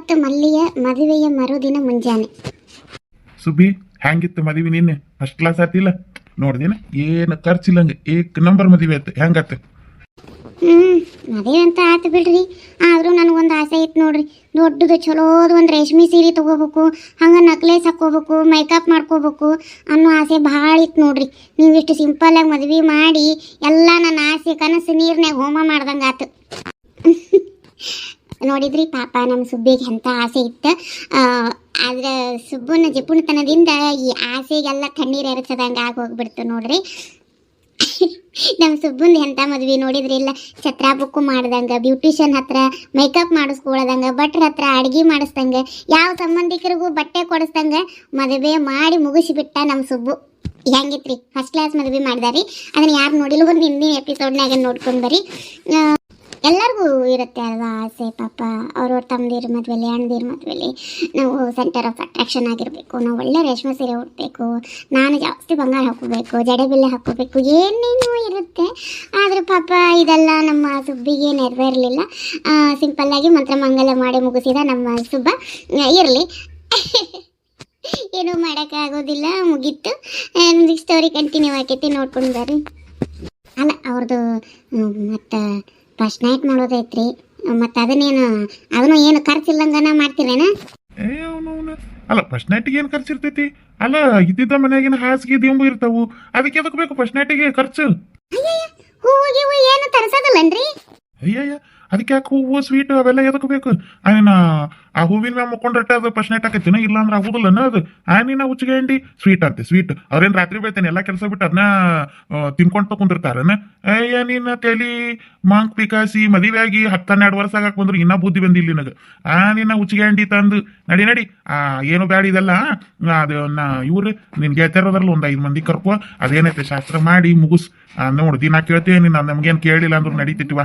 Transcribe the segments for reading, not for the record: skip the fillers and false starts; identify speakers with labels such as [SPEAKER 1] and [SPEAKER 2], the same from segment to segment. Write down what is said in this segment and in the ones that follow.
[SPEAKER 1] ಇವತ್ತು ಮಲ್ಲಿಯ ಮದುವೆಯ ಮರುದಿನ ಮುಂಜಾನೆ.
[SPEAKER 2] ಸುಬ್ಬಿ ಹೆಂಗಿತ್ತು ಮದುವೆ ನಿನ್ನೆ? ಫಸ್ಟ್ ಕ್ಲಾಸ್ ಆತಿಲ್ಲ ನೋಡ್ದೇನ? ಏನು ಖರ್ಚಿಲ್ಲಂಗೆ ಏಕ್ ನಂಬರ್ ಮದುವೆ ಆಯ್ತು. ಹೆಂಗತ್ತೆ?
[SPEAKER 1] ಮದುವೆ ಅಂತ ಆತು ಬಿಡ್ರಿ. ಆದ್ರೂ ನನಗೊಂದು ಆಸೆ ಇತ್ತು ನೋಡ್ರಿ, ದೊಡ್ಡದು ಚಲೋದು ಒಂದು ರೇಷ್ಮೆ ಸೀರೆ ತೊಗೋಬೇಕು, ಹಂಗೆ ನಕ್ಲೇಸ್ ಹಾಕ್ಕೋಬೇಕು, ಮೇಕಪ್ ಮಾಡ್ಕೋಬೇಕು ಅನ್ನೋ ಆಸೆ ಭಾಳ ಇತ್ತು ನೋಡ್ರಿ. ನೀವು ಇಷ್ಟು ಸಿಂಪಲ್ಲಾಗಿ ಮದುವೆ ಮಾಡಿ ಎಲ್ಲ ನನ್ನ ಆಸೆ ಕನಸು ನೀರ್ನಾಗ ಹೋಮ ಮಾಡ್ದಂಗೆ ಆತು. ನೋಡಿದ್ರಿ ಪಾಪ ನಮ್ಮ ಸುಬ್ಬಿಗೆ ಎಂಥ ಆಸೆ ಇತ್ತು. ಆದ್ರೆ ಸುಬ್ಬನ ಜಿಪುಣತನದಿಂದ ಈ ಆಸೆಗೆಲ್ಲ ಕಣ್ಣೀರು ಎರಚದಂಗೆ ಆಗಿ ಹೋಗ್ಬಿಡ್ತು ನೋಡ್ರಿ. ನಮ್ಮ ಸುಬ್ಬಂದು ಎಂಥ ಮದ್ವೆ ನೋಡಿದ್ರಿ ಇಲ್ಲ, ಛತ್ರ ಬುಕ್ಕು ಮಾಡ್ದಂಗೆ, ಬ್ಯೂಟಿಷಿಯನ್ ಹತ್ರ ಮೇಕಪ್ ಮಾಡಿಸ್ಕೊಳ್ದಂಗೆ, ಭಟ್ರ ಹತ್ರ ಅಡುಗೆ ಮಾಡಿಸ್ದಂಗೆ, ಯಾವ ಸಂಬಂಧಿಕರಿಗೂ ಬಟ್ಟೆ ಕೊಡಿಸ್ದಂಗೆ ಮದುವೆ ಮಾಡಿ ಮುಗಿಸಿಬಿಟ್ಟ ನಮ್ಮ ಸುಬ್ಬು. ಹೆಂಗಿತ್ರಿ? ಫಸ್ಟ್ ಕ್ಲಾಸ್ ಮದುವೆ ಮಾಡಿದಾರಿ. ಅದನ್ನು ಯಾರು ನೋಡಿಲ್ಲ ಒಂದು ಹಿಂದಿನ ಎಪಿಸೋಡ್ನಾಗ ನೋಡ್ಕೊಂಡು ಬರ್ರಿ. ಎಲ್ಲರಿಗೂ ಇರುತ್ತೆ ಅಲ್ವಾ ಆಸೆ ಪಾಪ. ಅವ್ರವ್ರ ತಮ್ಮದಿರ ಮದುವೆಲಿ ಅಣ್ಣದಿರ ಮದುವೆಲಿ ನಾವು ಸೆಂಟರ್ ಆಫ್ ಅಟ್ರಾಕ್ಷನ್ ಆಗಿರಬೇಕು, ನಾವು ಒಳ್ಳೆ ರೇಷ್ಮೆ ಸೀರೆ ಉಟ್ಬೇಕು, ನಾನು ಜಾಸ್ತಿ ಬಂಗಾರ ಹಾಕೋಬೇಕು, ಜಡೆಬಿಲ್ಲೆ ಹಾಕೋಬೇಕು, ಏನೇನೋ ಇರುತ್ತೆ. ಆದರೆ ಪಾಪ ಇದೆಲ್ಲ ನಮ್ಮ ಸುಬ್ಬಿಗೆ ನೆರವೇರಲಿಲ್ಲ. ಸಿಂಪಲ್ಲಾಗಿ ಮಂತ್ರ ಮಂಗಲ ಮಾಡಿ ಮುಗಿಸಿದ ನಮ್ಮ ಸುಬ್ಬ. ಇರಲಿ, ಏನೂ ಮಾಡೋಕ್ಕಾಗೋದಿಲ್ಲ, ಮುಗೀತು. ಸ್ಟೋರಿ ಕಂಟಿನ್ಯೂ ಆಕೈತಿ, ನೋಡ್ಕೊಂಡು ಬರ್ರಿ. ಅಲ್ಲ ಅವ್ರದ್ದು ಮತ್ತು ಫಸ್ಟ್ ನೈಟ್ ಮಾಡೋದೈತ್ರಿ. ಮತ್ತು ಅದನ್ನು ಏನು ಖರ್ಚಿಲ್ಲಂಗನ ಮಾಡ್ತೀರೇನ?
[SPEAKER 2] ಅಲ್ಲ ಫಸ್ಟ್ ನೈಟಿಗೆ ಏನು ಖರ್ಚು ಇರ್ತೈತಿ? ಅಲ್ಲ ಇದ್ದಿದ್ದ ಮನ್ಯಾಗಿನ ಹಾಸಿಗೆ ದಿಂಬು ಇರ್ತಾವು, ಅದಕ್ಕೆ ಎದಕ್ಕೆ ಬೇಕು ಫಸ್ಟ್ ನೈಟಿಗೆ ಖರ್ಚು?
[SPEAKER 1] ಹೂವು ಏನು ತರಿಸೋದಿಲ್ಲನ್ರಿ?
[SPEAKER 2] ಅಯ್ಯಯ್ಯ, ಅದಕ್ಕೆ ಯಾಕೆ ಹೂವು ಸ್ವೀಟ್ ಅವೆಲ್ಲ ಎದಕ್ಕೆ ಬೇಕು? ಆ ಹೂವಿನ ಮ್ಯಾಗ ಮುಕ್ಕೊಂಡ್ರೆ ಅದು ಫಸ್ಟ್ ನೈಟ್ ಆಕೈತಿನ? ಇಲ್ಲ ಅಂದ್ರೆ ಆಗುದಿಲ್ಲನ ಅದು? ನೀನ ಹುಚ್ಚಿಗೆಂಡಿ ಸ್ವೀಟ್ ಅಂತೆ ಸ್ವೀಟ್. ಅವ್ರೇನು ರಾತ್ರಿ ಬೈತೇನೆ ಎಲ್ಲ ಕೆಲಸ ಬಿಟ್ಟು ಅದನ್ನ ತಿನ್ಕೊಂಡು ತಗೊಂಡಿರ್ತಾರನ? ಅಯ್ಯ ನೀನ ತಲಿ ಮಾಂಕ್ ಪಿಕಾಸಿ ಮದುವೆ ಆಗಿ 10-12 ವರ್ಷ ಆಗಕ್ಕೆ ಬಂದ್ರು ಇನ್ನೂ ಬುದ್ಧಿ ಬಂದಿಲ್ಲ ನಿನಗೆ. ನೀನ ಹುಚ್ಚಿಗೆಂಡಿ ತಂದು ನಡಿ ಏನು ಬ್ಯಾಡ ಇದೆಲ್ಲ. ಅದು ಇವ್ರು ನಿನ್ ಗೆಳತಿಯರದ್ರಲ್ಲ ಒಂದು 5 ಮಂದಿ ಕರ್ಕೊ, ಅದೇನೈತೆ ಶಾಸ್ತ್ರ ಮಾಡಿ ಮುಗಿಸ್. ನೋಡು ದಿನ ಕೇಳ್ತೀವಿ, ನೀನು ನಮ್ಗೇನು ಕೇಳಿಲ್ಲ ಅಂದ್ರು ನಡೀತಿತ್ವ.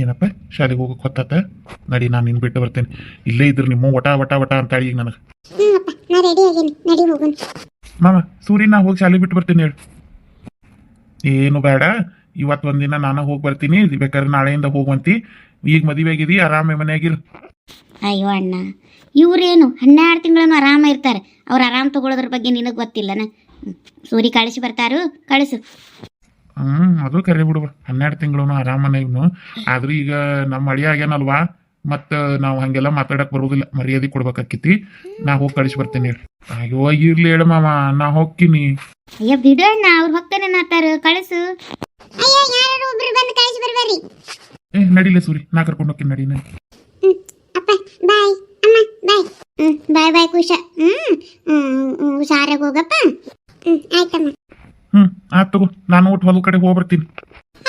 [SPEAKER 2] ಏನಪ್ಪ ಶಾಲೆಗೆ ಹೋಗಕ್ಕೆ ಹೊತ್ತಾತ? ನಡಿ, ನಾನು ನಿನ್ ಬಿಟ್ಟು ಬರ್ತೇನೆ. ಇಲ್ಲೇ ಇದ್ರು ನಿಮ್ಮ ವಟ ವಟ ವಟ ಅಂತಾಳಿ ಈಗ ನನಗೆ. ಮಾಮ ಸೂರಿ, ನಾ ಹೋಗಿ ಶಾಲೆ ಬಿಟ್ಟು ಬರ್ತೀನಿ ಹೇಳು. ಏನು ಬೇಡ, ಇವತ್ತು ಒಂದಿನ ನಾನು ಹೋಗಿ ಬರ್ತೀನಿ, ಬೇಕಾದ್ರೆ ನಾಳೆಯಿಂದ ಹೋಗುವಂತಿ. ಈಗ ಮದುವೆ ಆಗಿದಿ, ಆರಾಮೇ ಮನೆಯಾಗಿರು.
[SPEAKER 1] ಅಯ್ಯೋ ಅಣ್ಣ, ಇವ್ರೇನು 12 ತಿಂಗಳನ್ನು ಆರಾಮ ಇರ್ತಾರೆ. ಅವ್ರು ಆರಾಮ್ ತಗೊಳ್ಳೋದ್ರ ಬಗ್ಗೆ ನಿನಗೆ ಗೊತ್ತಿಲ್ಲನ? ಸೂರಿ ಕಳಿಸಿ ಬರ್ತಾರು, ಕಳಿಸು.
[SPEAKER 2] ಅದು ಕರೆ ಬಿಡುವ, 12 ತಿಂಗಳು ಆರಾಮನ ಇವನು. ಆದ್ರೂ ಈಗ ನಮ್ಮ ಅಳಿಯ ಆಗ್ಯಾನಲ್ವಾ, ಮತ್ತು ನಾವು ಹಂಗೆಲ್ಲ ಮಾತಾಡಕ್ ಬರೋದಿಲ್ಲ, ಮರ್ಯಾದೆ ಕೊಡ್ಬೇಕಾಕಿತಿ. ನಾ ಹೋಗಿ ಕಳಿಸಿ ಬರ್ತೇನೆ ಹೇಳಿ. ಅಯ್ಯೋ ಇರ್ಲಿ ಹೇಳ ಮಾಮ, ನಾ ಹೋಗ್ತೀನಿ.
[SPEAKER 1] ಅಯ್ಯ ಬಿಡು ಅಣ್ಣ, ಅವ್ರು ಹೋಗ್ತಾನೆ ನಾತಾರ, ಕಳಿಸು.
[SPEAKER 2] ನಡಿಲೆ ಸೂರಿ, ನಾ ಕರ್ಕೊಂಡು ಹೋಗ್ತೀನಿ. ನಡಿ
[SPEAKER 1] ಬಾಯ್ ಬಾಯ್ ಕುಶ. ಹುಷಾರಾಗಿ ಹೋಗಪ್ಪ. ಆಯ್ತಮ್ಮ.
[SPEAKER 2] ಆತ್ ತಗೋ, ನಾನು ಒಟ್ಟು ಹೊಲ ಕಡೆ ಹೋಗ್ಬರ್ತೀನಿ.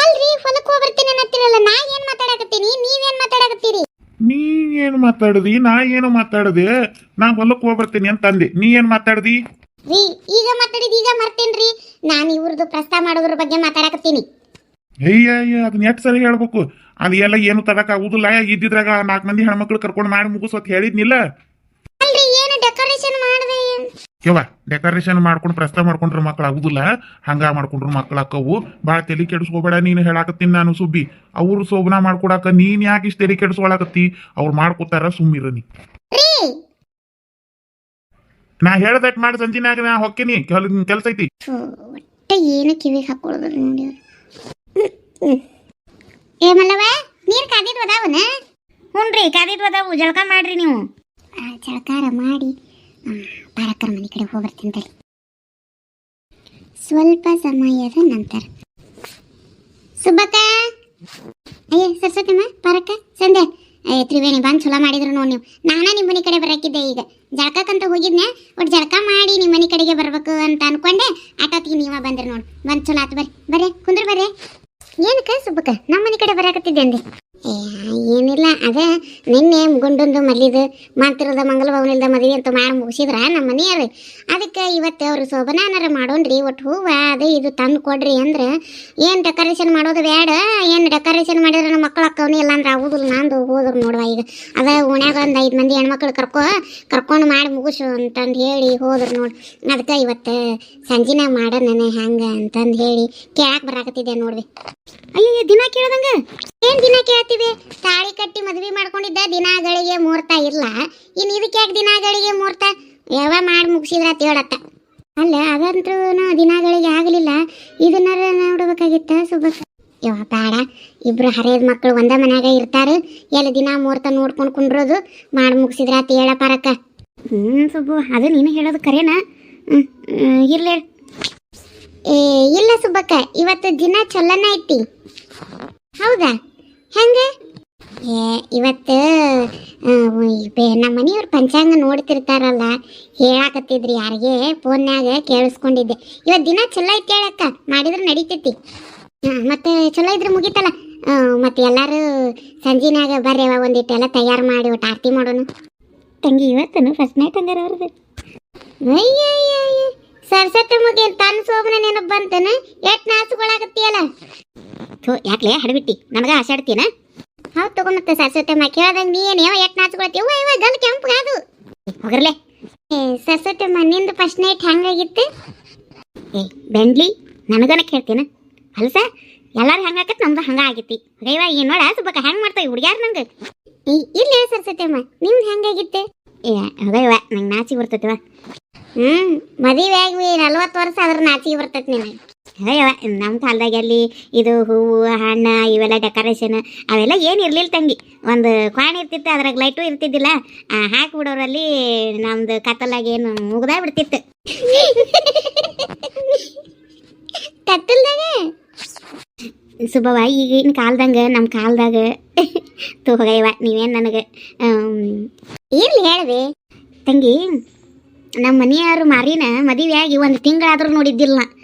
[SPEAKER 1] ಅಲ್ರಿ, ಹೊಲಕ್ಕೆ ಹೋಗ್ಬರ್ತೀನಿ ಅನ್ನತ್ತಿರಲ್ಲ, ನಾ ಏನ್ ಮಾತಾಡಕತ್ತೀನಿ, ನೀವೇನ್ ಮಾತಾಡಕತ್ತೀರಿ?
[SPEAKER 2] ನೀ ಏನು ಮಾತಾಡದಿ? ನಾ ಏನು ಮಾತಾಡದೆ? ನಾ ಹೊಲಕ್ಕೆ ಹೋಗ್ಬರ್ತೀನಿ ಅಂತ ಅಂದೆ, ನೀ ಏನ್ ಮಾತಾಡದಿ?
[SPEAKER 1] ರೀ ಈಗ ಮಾತಾಡಿದ ಈಗ ಮರ್ತೇನ್ರಿ. ನಾನು ಇವ್ರದ್ದು ಪ್ರಸ್ತಾವ ಮಾಡೋದ್ರ ಬಗ್ಗೆ ಮಾತಾಡಕತ್ತೀನಿ.
[SPEAKER 2] ಅಯ್ಯ ಅದನ್ನ ಎಷ್ಟು ಸರಿ ಹೇಳ್ಬೇಕು? ಅದು ಎಲ್ಲ ಏನು ತರಕ್ ಆಗುದಿಲ್ಲ. ಇದ್ದಿದ್ರಾಗ 4 ಮಂದಿ ಹೆಣ್ಮಕ್ಳು ಕರ್ಕೊಂಡು ಮಾಡಿ ಮುಗಿಸೋತ್ ಹೇಳಿದ್ನಿಲ್ಲ.
[SPEAKER 1] ಅಲ್ರಿ, ಏನು ಡೆಕೋರೇಷನ್ ಮಾಡಿದೆ?
[SPEAKER 2] ಯವ್ವ, ಡೆಕೋರೇಷನ್ ಮಾಡ್ಕೊಂಡು ಪ್ರಸ್ತಾವ ಮಾಡ್ಕೊಂಡ್ರ ಮಕ್ಳು ಆಗುದಿಲ್ಲ, ಹಂಗ ಮಾಡ್ಕೊಂಡ್ರು ಮಕ್ಳು ಅಕ್ಕವು. ಭಾಳ ತಲೆ ಕೆಡಿಸ್ಕೋಬೇಡ. ನೀನು ಹೇಳಾಕತ್ತೀನಿ ನಾನು ಸುಬ್ಬಿ, ಅವ್ರು ಶೋಭನಾ ಮಾಡ್ಕೊಡಾಕ ನೀನ್ ಯಾಕೆ ಇಷ್ಟು ತಲೆ ಕೆಡಿಸ್ಕೊಳಕತ್ತಿ? ಅವ್ರು ಮಾಡ್ಕೊತಾರ, ಸುಮ್ಮಿರ ನೀ. ನಾ ಹೇಳ್ದಟ್ ಮಾಡಿ ಸಂಜಿನಾಗ ನಾ ಹೊಕ್ಕೇನಿ, ಕೆಲ್ಸ ಐತಿ.
[SPEAKER 1] ಏನು ಕಿವಿಗೆ ಹಾಕೊಳ್ಳೋದ್ರ ನೋಡಿ. ಏ ಮಲ್ಲವ, ನೀರ್ ಕಾದಿದ್ ಅದಾವನ? ಹ್ಞೂನ್ರಿ, ಕಾದಿದ್ ಅದಾವು. ಜಳಕ ಮಾಡ್ರಿ ನೀವು. ಜಳಕಾರ ಮಾಡಿ ಪಾರಕ್ಕರ ಮನೆ ಕಡೆ ಹೋಗ್ಬರ್ತೀನಿ. ಸ್ವಲ್ಪ ಸಮಯದ ನಂತರ. ಸುಬ್ಬಕ್ಕ, ಅಯ್ಯ ಸರಸ್ವತಮ್ಮ, ಪಾರಕ್ಕ, ಸಂಧ್ಯಾ, ತ್ರಿವೇಣಿ ಬಂದು ಚಲೋ ಮಾಡಿದ್ರು ನೋಡಿ ನೀವು. ನಾನಾ ನಿಮ್ಮ ಮನೆ ಕಡೆ ಬರಾಕಿದ್ದೆ. ಈಗ ಜಳಕಕ್ಕಂತ ಹೋಗಿದ್ನೆ, ಒಟ್ಟು ಜಳಕ ಮಾಡಿ ನಿಮ್ಮ ಮನೆ ಕಡೆಗೆ ಬರ್ಬೇಕು ಅಂತ ಅನ್ಕೊಂಡೆ. ಆಟೋತಿಗೆ ನೀವ ಬಂದ್ರಿ ನೋಡಿ. ಬಂದು ಚಲೋ ಆತು. ಬರ್ರಿ ಕುಂದ್ರ ಬರ್ರಿ. ಏನಕ್ಕ ಸುಬ್ಬಕ್ಕ ನಮ್ಮ ಮನೆ ಕಡೆ ಬರಾಕತ್ತಿದ್ದೆ ಅಂದೆ? ಏನಿಲ್ಲ, ಅದೇ ನಿನ್ನೆ ಗುಂಡೊಂದು ಮಲ್ಲಿದು ಮಾತಿರದ ಮಂಗಲ ಭವನದ ಮದುವೆ ಅಂತ ಮಾಡಿ ಮುಗಿಸಿದ್ರ ನಮ್ಮ ಮನೆಯವ್ರು. ಅದಕ್ಕೆ ಇವತ್ತು ಅವರು ಶೋಭನಾನಾರ ಮಾಡೋಣ್ರಿ, ಒಟ್ಟು ಹೂವು ಅದು ಇದು ತಂದು ಕೊಡ್ರಿ ಅಂದ್ರೆ, ಏನು ಡೆಕೋರೇಷನ್ ಮಾಡೋದು ಬೇಡ, ಏನು ಡೆಕೋರೇಷನ್ ಮಾಡಿದ್ರೆ ನಮ್ಮ ಮಕ್ಕಳು ಅಕ್ಕವನು ಇಲ್ಲ ಅಂದ್ರೆ ಆಗುದಿಲ್ಲ. ನಂದು ಹೋದ್ರು ನೋಡುವ. ಈಗ ಅದ ಓಣ್ಯಾಗ ಒಂದು 5 ಮಂದಿ ಹೆಣ್ಮಕ್ಳು ಕರ್ಕೊಂಡು ಮಾಡಿ ಮುಗಿಸು ಅಂತಂದು ಹೇಳಿ ಹೋದ್ರು ನೋಡಿ. ಅದಕ್ಕೆ ಇವತ್ತು ಸಂಜಿನಾಗ ಮಾಡೋಣ ಹೆಂಗೆ ಅಂತಂದು ಹೇಳಿ ಕೇಳಕ್ಕೆ ಬರಾಕತ್ತಿದ್ದೆ ನೋಡ್ರಿ. ಅಯ್ಯೋ ದಿನ ಕೇಳ್ದಂಗ ಏನ್ ದಿನ ಕೇಳ್ತೀವಿ? ತಾಳಿ ಕಟ್ಟಿ ಮದ್ವಿ ಮಾಡ್ಕೊಂಡಿದ್ದ ದಿನಗಳಿಗೆ ಮುಹೂರ್ತ ಇಲ್ಲ, ಇನ್ ಇದಕ್ಕೆ ಯಾಕೆ ದಿನಗಳಿಗೆ ಮುಹೂರ್ತ? ಯಾವ ಮಾಡಿ ಮುಗಿಸಿದ್ರ ಹೇಳತ್ತ. ಅಲ್ಲ ಅದಂತೂ ದಿನಗಳಿಗೆ ಆಗಲಿಲ್ಲ, ಇದನ್ನಾರ ನೋಡ್ಬೇಕಾಗಿತ್ತ ಸುಬ್ಬಕ್ಕ. ಯವ್ವ ಬೇಡ, ಇಬ್ರು ಹರಿಯದ ಮಕ್ಕಳು ಒಂದ ಮನ್ಯಾಗ ಇರ್ತಾರ, ಎಲ್ಲ ದಿನ ಮುಹೂರ್ತ ನೋಡ್ಕೊಂಡು ಕುಂಡ್ರೋದು, ಮಾಡಿ ಮುಗಿಸಿದ್ರ ಹೇಳ ಪಾರಕ್ಕ. ಸುಬ್ಬು ಅದು ನೀನು ಹೇಳೋದು ಕರೇನಾ? ಇರ್ಲಿ. ಇಲ್ಲ ಸುಬ್ಬಕ್ಕ, ಇವತ್ತು ದಿನ ಚಲನ ಐತಿ. ಹೌದಾ? ಹೆಂಗ? ಇವತ್ತು ನಮ್ಮ ಮನೆಯವ್ರ ಪಂಚಾಂಗ ನೋಡ್ತಿರ್ತಾರಲ್ಲ, ಹೇಳಾಕತ್ತಿದ್ರಿ ಯಾರಿಗೆ ಫೋನ್ಯಾಗ ಕೇಳಿಸ್ಕೊಂಡಿದ್ದೆ. ಇವತ್ತು ದಿನ ಚಲೋ ಐತಿ ಹೇಳಕ್ಕ, ಮಾಡಿದ್ರೆ ನಡೀತೈತಿ. ಮತ್ತೆ ಚಲೋ ಇದ್ರೆ ಮುಗೀತಲ್ಲ. ಮತ್ತೆ ಎಲ್ಲಾರು ಸಂಜಿನಾಗ ಬರ್ರಿ ಒಂದಿಟ್ಟು ಎಲ್ಲ ತಯಾರು ಮಾಡಿ ಒಟ್ಟು ಆರತಿ ಮಾಡೋನು. ತಂಗಿ ಇವತ್ತನು ಫಸ್ಟ್ ನೈಟ್ ಹಂಗಾರ ಅವ್ರದ್ದು. ಅಯ್ಯ ಸರ್ಸತ್ತ ಮುಗಿ ತನ್ನ ಸೋಮನ ನೆನಪು ಬಂತನ, ಎಟ್ ನಾಸುಗಳಾಗತ್ತೀಯಲ್ಲ. ಯಾಕ್ಲೆ ಹಡಬಿಟ್ಟಿ ನನಗ ಆಸಾಡ್ತೀನ? ಹೌದು ತಗೊಂಬತ್ತ ಸರ್ಸತ್ತಮ್ಮ, ಕೇಳ್ದಂಗ ನೀ ಏನು ಎಟ್ ನಾಸುಗಳತ್ತೀವ? ಇವ ಗಲ್ ಕೆಂಪಗಾದು ಹೋಗ್ರಲೆ. ಸರ್ಸತ್ತಮ್ಮ ನಿಂದು ಫಸ್ಟ್ ನೈಟ್ ಹೆಂಗಾಗಿತ್ತು? ಬೆಂಡ್ಲಿ ನನಗನ ಕೇಳ್ತೀನ ಅಲ್ಸ, ಎಲ್ಲಾರು ಹಂಗಾಕತ್ ನಮ್ದು ಹಂಗ ಆಗೈತಿ. ಇವ ಏನ್ ನೋಡ ಸುಬ್ಬಕ್ಕ ಹೆಂಗ್ ಮಾಡ್ತಾವ ಹುಡುಗ್ಯಾರ ನಂಗೆ. ಇಲ್ಲ ಸರ್ಸತ್ತಮ್ಮ ನಿಮ್ದು ಹೆಂಗಾಗಿತ್ತೆ? ಹೋಗಯ್ಯವ ನಂಗೆ ನಾಚಿಗೆ ಬರ್ತೈತಿವ. ಮದುವೆ ಆಗಿ 40 ವರ್ಷ ಅದ್ರ ನಾಚಿಗೆ ಬರ್ತೈತಿ ನಿನಗೆ. ಅಯ್ಯವ ನಮ್ಮ ಕಾಲದಾಗ ಅಲ್ಲಿ ಇದು ಹೂವು ಹಣ್ಣು ಇವೆಲ್ಲ ಡೆಕೋರೇಷನ್ ಅವೆಲ್ಲ ಏನು ಇರ್ಲಿಲ್ಲ ತಂಗಿ. ಒಂದು ಕ್ವಾಣ ಇರ್ತಿತ್ತು, ಅದ್ರಾಗ ಲೈಟು ಇರ್ತಿದ್ದಿಲ್ಲ, ಹಾಕಿಬಿಡೋರಲ್ಲಿ ನಮ್ದು ಕತ್ತಲಾಗ ಏನು ಮುಗ್ದಾ ಬಿಡ್ತಿತ್ತು. ಕತ್ತಲ್ದಾಗ ಸುಬ್ಬವ್ವ ಈಗಿನ ಕಾಲದಂಗ ನಮ್ಮ ಕಾಲದಾಗ ಹೋಗಯ್ಯವ ನೀವೇನು ನನಗೆ ಇರ್ಲಿ ಹೇಳ್ದೆ ತಂಗಿ. ನಮ್ಮ ಮನೆಯವ್ರು ಮಾರಿನ ಮದುವೆಯಾಗಿ 1 ತಿಂಗಳಾದ್ರೂ ನೋಡಿದ್ದಿಲ್ಲ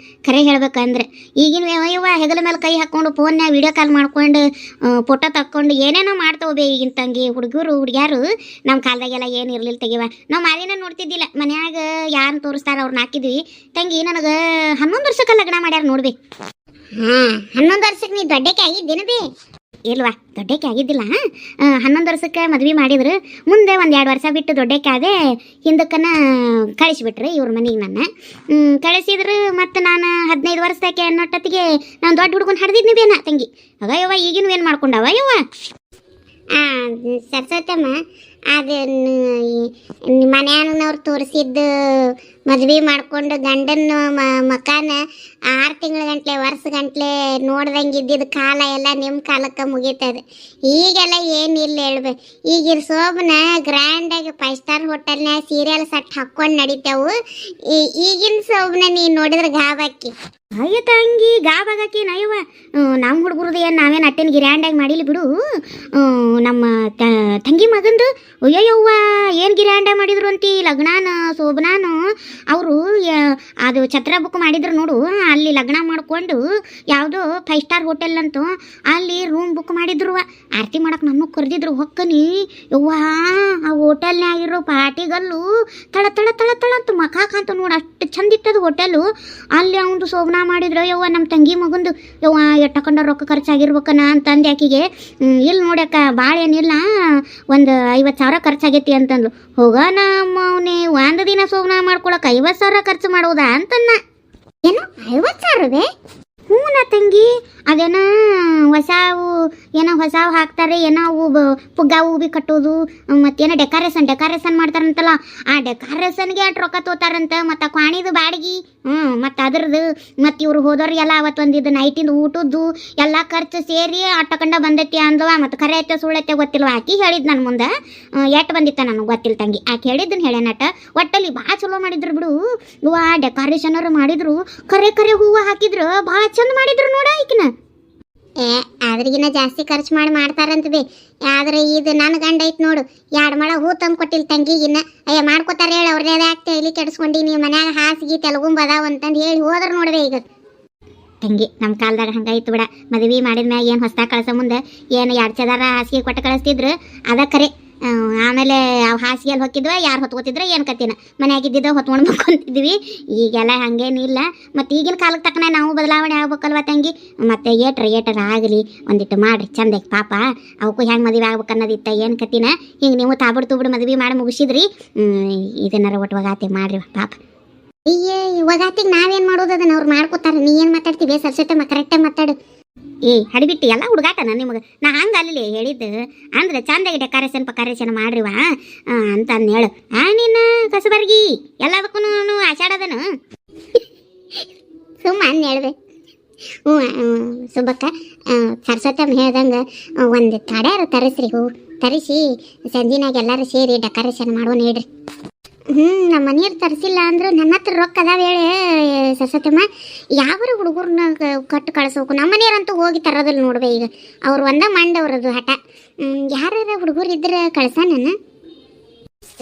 [SPEAKER 1] ಖರೆ ಹೇಳ್ಬೇಕಂದ್ರೆ. ಈಗಿನ ಯವ್ವ ಹೆಗಲ ಮೇಲೆ ಕೈ ಹಾಕ್ಕೊಂಡು ಫೋನ್ಯಾಗ ವಿಡಿಯೋ ಕಾಲ್ ಮಾಡ್ಕೊಂಡು ಫೋಟೋ ತಕ್ಕೊಂಡು ಏನೇನೋ ಮಾಡ್ತಾವೆ ಈಗಿನ ತಂಗಿ. ಹುಡುಗ್ಯಾರು ನಮ್ಮ ಕಾಲದಾಗೆಲ್ಲ ಏನು ಇರ್ಲಿಲ್ಲ ತೆಗಿವ. ನಾವು ಮಾರಿನ ನೋಡ್ತಿದ್ದಿಲ್ಲ, ಮನ್ಯಾಗ ಯಾರನ್ನ ತೋರಿಸ್ತಾರ ಅವ್ರನ್ನ ಹಾಕಿದ್ವಿ ತಂಗಿ. ನನಗೆ 11 ವರ್ಷಕ್ಕೆ ಲಗ್ನ ಮಾಡ್ಯಾರ ನೋಡ್ಬಿ. 11 ವರ್ಷಕ್ಕೆ ನೀ ದೊಡ್ಡಕ್ಕೆ ಆಗಿದ್ದೇನು ಬಿ? ಇಲ್ವಾ ದೊಡ್ಡಕ್ಕೆ ಆಗಿದ್ದಿಲ್ಲ. 11 ವರ್ಷಕ್ಕೆ ಮದ್ವೆ ಮಾಡಿದ್ರು. ಮುಂದೆ 1-2 ವರ್ಷ ಬಿಟ್ಟು ದೊಡ್ಡಕ್ಕೆ ಆದೆ. ಹಿಂದಕ್ಕನ ಕಳಿಸ್ಬಿಟ್ರಿ ಇವ್ರ ಮನೆಗೆ ನನ್ನ. ಕಳಿಸಿದ್ರು ಮತ್ತು ನಾನು 15 ವರ್ಷಕ್ಕೆ ಅನ್ನೋಟತ್ತಿಗೆ ನಾನು ದೊಡ್ಡ ಹುಡುಗನ ಹಡ್ದಿದ್ನಿ ಬೇನ ತಂಗಿ. ಆಗ ಯವ್ವ ಈಗಿನ ಏನು ಮಾಡ್ಕೊಂಡವ ಯವ್ವ? ಸರ್ಸತ್ತಮ್ಮ ಅದು ಮನ್ಯಾನವ್ರು ತೋರಿಸಿದ್ದು ಮದ್ವೆ ಮಾಡ್ಕೊಂಡು ಗಂಡನ ಮಕಾನ 6 ತಿಂಗಳ ಗಂಟ್ಲೆ ವರ್ಷ ಗಂಟ್ಲೆ ನೋಡ್ದಂಗಿದ್ದಿದ್ದು ಕಾಲ ಎಲ್ಲ ನಿಮ್ಮ ಕಾಲಕ್ಕೆ ಮುಗೀತದೆ. ಈಗೆಲ್ಲ ಏನಿಲ್ಲ ಹೇಳ್ಬೇಕು. ಈಗಿನ ಸೋಬನ ಗ್ರ್ಯಾಂಡಾಗಿ 5 ಸ್ಟಾರ್ ಹೋಟೆಲ್ನಾಗ ಸೀರಿಯಲ್ ಸೆಟ್ ಹಾಕ್ಕೊಂಡು ನಡೀತಾವು. ಈಗಿನ ಸೋಬನ ನೀನು ನೋಡಿದ್ರೆ ಗಾಬಾಕಿ. ಅಯ್ಯ ತಂಗಿ ಗಾಬಾಗಾಕಿ ನಯ್ಯವ. ನಮ್ಮ ಹುಡುಗರದು ಏನು ನಾವೇನು ಅಟ್ಟೆನ ಗಿರ್ಯಾಂಡಾಗಿ ಮಾಡಿಲ್ಲ ಬಿಡು. ನಮ್ಮ ತಂಗಿ ಮಗಂದು ಅಯ್ಯವ್ವ ಏನು ಗಿರ್ಯಾಂಡಾಗಿ ಮಾಡಿದ್ರು ಅಂತಿ ಲಗ್ನಾನ ಶೋಭನಾನು. ಅವರು ಅದು ಛತ್ರ ಬುಕ್ ಮಾಡಿದ್ರು ನೋಡು, ಅಲ್ಲಿ ಲಗ್ನ ಮಾಡಿಕೊಂಡು ಯಾವುದೋ 5 ಸ್ಟಾರ್ ಹೋಟೆಲ್ ಅಂತೂ ಅಲ್ಲಿ ರೂಮ್ ಬುಕ್ ಮಾಡಿದ್ರು. ಆರತಿ ಮಾಡಕ್ಕೆ ನನ್ನೂ ಕರೆದಿದ್ರು. ಹೊಕ್ಕನಿ ಯವ್ವ ಆ ಹೋಟೆಲ್ನಾಗಿರೋ ಪಾರ್ಟಿಗಲ್ಲು ತಳ ತಳ ತಳ ತಳ ಅಂತ ಮಕಾಕಂತ ನೋಡು, ಅಷ್ಟು ಚಂದ ಇತ್ತದು ಹೋಟೆಲು. ಅಲ್ಲಿ ಅವನು ಶೋಭನಾ ಮಾಡಿದ್ರು. ಯವ್ವ ನಮ್ಮ ತಂಗಿ ಮಗಂದು ಯವ್ವ ಎಟ್ಟಕೊಂಡ ರೊಕ್ಕ ಖರ್ಚಾಗಿರ್ಬೇಕನ ಅಂತಂದು ಆಕಿಗೆ. ಇಲ್ಲಿ ನೋಡ್ಯಾಕ ಭಾಳ ಏನಿಲ್ಲ, ಒಂದು 50,000 ಖರ್ಚಾಗೈತಿ ಅಂತಂದ್ಲು. ಹೋಗ ನಮ್ಮ ಅವನೇ 1 ದಿನ ಶೋಭನಾ ಮಾಡ್ಕೊಳಕ್ಕೆ 50,000 ಖರ್ಚು ಮಾಡೋದಾ ಅಂತನ್ನ. ಏನು 50,000? ಹ್ಞೂ ನಾ ತಂಗಿ, ಅದೇನೋ ಹೊಸಾವು ಹಾಕ್ತಾರೆ, ಏನೋ ಅವು ಪುಗ್ಗ ಹೂವಿ ಕಟ್ಟೋದು, ಮತ್ತೇನೋ ಡೆಕೋರೇಷನ್ ಮಾಡ್ತಾರಂತಲ್ಲ, ಆ ಡೆಕೋರೇಷನ್ಗೆ ಅಷ್ಟು ರೊಕ್ಕ ತೋತಾರಂತ. ಮತ್ತು ಕ್ವಾಣಿದು ಬಾಡಿಗೆ, ಮತ್ತು ಅದ್ರದ್ದು, ಮತ್ತು ಇವ್ರು ಹೋದವ್ರಿಗೆಲ್ಲ ಅವತ್ತು ಒಂದಿದ್ದು ನೈಟಿಂದು ಊಟದ್ದು ಎಲ್ಲ ಖರ್ಚು ಸೇರಿ ಅಟ್ಟಕೊಂಡ ಬಂದೈತಿ ಅಂದವ. ಮತ್ತು ಖರೆ ಐತೆ ಸುಳ್ಳೈತೆ ಗೊತ್ತಿಲ್ವ, ಆಕಿ ಹೇಳಿದ್ ನನ್ನ ಮುಂದೆ. ಎಷ್ಟು ಬಂದಿತ್ತ ನನಗೆ ಗೊತ್ತಿಲ್ಲ ತಂಗಿ, ಆಕೆ ಹೇಳಿದ್ದನ್ನು ಹೇಳ್ಯಾನಟ. ಒಟ್ಟಲ್ಲಿ ಭಾಳ ಚಲೋ ಮಾಡಿದ್ರು ಬಿಡು. ಹೂವು ಡೆಕೋರೇಷನರು ಮಾಡಿದ್ರು, ಕರೆ ಹೂವು ಹಾಕಿದ್ರು, ಭಾಳ ಚಂದ ಮಾಡಿದ್ರು ನೋಡ ಈಕಿನ. ಅದ್ರಿಗಿನ್ನ ಜಾಸ್ತಿ ಖರ್ಚು ಮಾಡ್ತಾರಂತ ಬಿ. ಆದ್ರೆ ಇದು ನನ್ನ ಗಂಡ ಐತ್ ನೋಡು, 2 ಮೊಳ ಹೂ ತಂದು ಕೊಟ್ಟಿಲ್ಲ ತಂಗಿಗಿನ್ನ. ಅಯ್ಯ ಮಾಡ್ಕೋತಾರ ಹೇಳಿ, ಅವ್ರನ್ನೇ ಯಾಕೆ ಇಲ್ಲಿ ಕೆಡಿಸ್ಕೊಂಡು ನೀವು ಮನ್ಯಾಗ ಹಾಸಿಗೆ ತೆಲಗುಂಬದಾವ ಅಂತಂದು ಹೇಳಿ ಹೋದ್ರ ನೋಡ್ದೆ. ಈಗ ತಂಗಿ ನಮ್ಮ ಕಾಲದಾಗ ಹಂಗಾಯ್ತು ಬಿಡ. ಮದುವೆ ಮಾಡಿದ್ಮ್ಯಾಗ ಏನು ಹೊಸ್ದಾಗ ಕಳ್ಸೋ ಮುಂದೆ ಏನು 2 ಚದಾರ ಹಾಸಿಗೆ ಕೊಟ್ಟು ಕಳಿಸ್ತಿದ್ರು, ಅದ ಕರೆ. ಆಮೇಲೆ ಅವು ಹಾಸಿಗೆಯಲ್ಲಿ ಹೊಕ್ಕಿದ್ವ, ಯಾರು ಹೊತ್ಕೋತಿದ್ರೆ ಏನು ಕತ್ತಿನ ಮನೆಯಾಗಿದ್ದಿದ್ದ ಹೊತ್ಕೊಂಡು ಮಕ್ಕೊಂತಿದ್ವಿ. ಈಗೆಲ್ಲ ಹಂಗೇನಿಲ್ಲ. ಮತ್ತು ಈಗಿನ ಕಾಲಕ್ಕೆ ತಕ್ಕನೆ ನಾವು ಬದಲಾವಣೆ ಆಗ್ಬೇಕಲ್ವ ತಂಗಿ. ಮತ್ತು ಏಟರ್ ಆಗಲಿ ಒಂದಿಟ್ಟು ಮಾಡ್ರಿ ಚಂದಾಗಿ. ಪಾಪ ಅವಕ್ಕೂ ಹೆಂಗೆ ಮದುವೆ ಆಗ್ಬೇಕು ಅನ್ನೋದಿತ್ತ, ಏನು ಕತ್ತಿನ. ಹಿಂಗೆ ನೀವು ತಾಬಿಡು ಮದುವೆ ಮಾಡಿ ಮುಗಿಸಿದ್ರಿ. ಇದನ್ನಾರ ಒಟ್ಟು ಒಗಾತಿ ಮಾಡ್ರಿ ಪಾಪ. ಅಯ್ಯೇ ಒಗಾತಿಗೆ ನಾವೇನು ಮಾಡೋದು, ಅದನ್ನ ಅವ್ರು ಮಾಡ್ಕೋತಾರೆ. ನೀ ಏನು ಮಾತಾಡ್ತೀವಿ? ಸರ್ಸತ್ತೆ ಕರೆಕ್ಟಾಗಿ ಮಾತಾಡು. ಏ ಹಡಿಬಿಟ್ಟು ಎಲ್ಲ ಹುಡುಗಾಟನ ನಿಮಗೆ ನಾ ಹಂಗೆ ಅಲ್ಲಿ ಹೇಳಿದ್ದು ಅಂದ್ರೆ ಚಂದಾಗಿ ಡೆಕೋರೇಷನ್ ಮಾಡ್ರಿವ ಅಂತ ಅಂದ್ ಹೇಳು ನೀನು ಕಸಬರ್ಗಿ ಎಲ್ಲದಕ್ಕೂ ಆಷಾಢದನು ಸುಮ್ಮ ಅಂದ್ ಹೇಳ್ದೆ ಸುಬ್ಬಕ್ಕ ಸರಸ್ವತಮ್ಮ ಹೇಳ್ದಂಗೆ ಒಂದು ತಡ್ಯಾರ ತರಿಸ್ರಿ ಹೂ ತರಿಸಿ ಸಂಜಿನಾಗ ಎಲ್ಲರೂ ಸೇರಿ ಡೆಕೋರೇಷನ್ ಮಾಡೋಣ ಹೇಳ್ರಿ ನಮ್ಮ ಮನೆಯವ್ರು ತರಿಸಿಲ್ಲ ಅಂದ್ರು ನನ್ನ ಹತ್ರ ರೊಕ್ಕ ಅದಾವ ಹೇಳಿ ಸರಸ್ವತಮ್ಮ ಯಾವ್ರ ಹುಡುಗರನ್ನ ಕಟ್ಟು ಕಳಿಸ್ಬೇಕು ನಮ್ಮ ಮನೆಯವ್ರಂತೂ ಹೋಗಿ ತರೋದಿಲ್ಲ ನೋಡ್ಬೇ ಈಗ ಅವ್ರು ಮಂಡವ್ರದ್ದು ಹಠ ಯಾರ ಹುಡುಗರು ಇದ್ರೆ ಕಳ್ಸ ನಾನು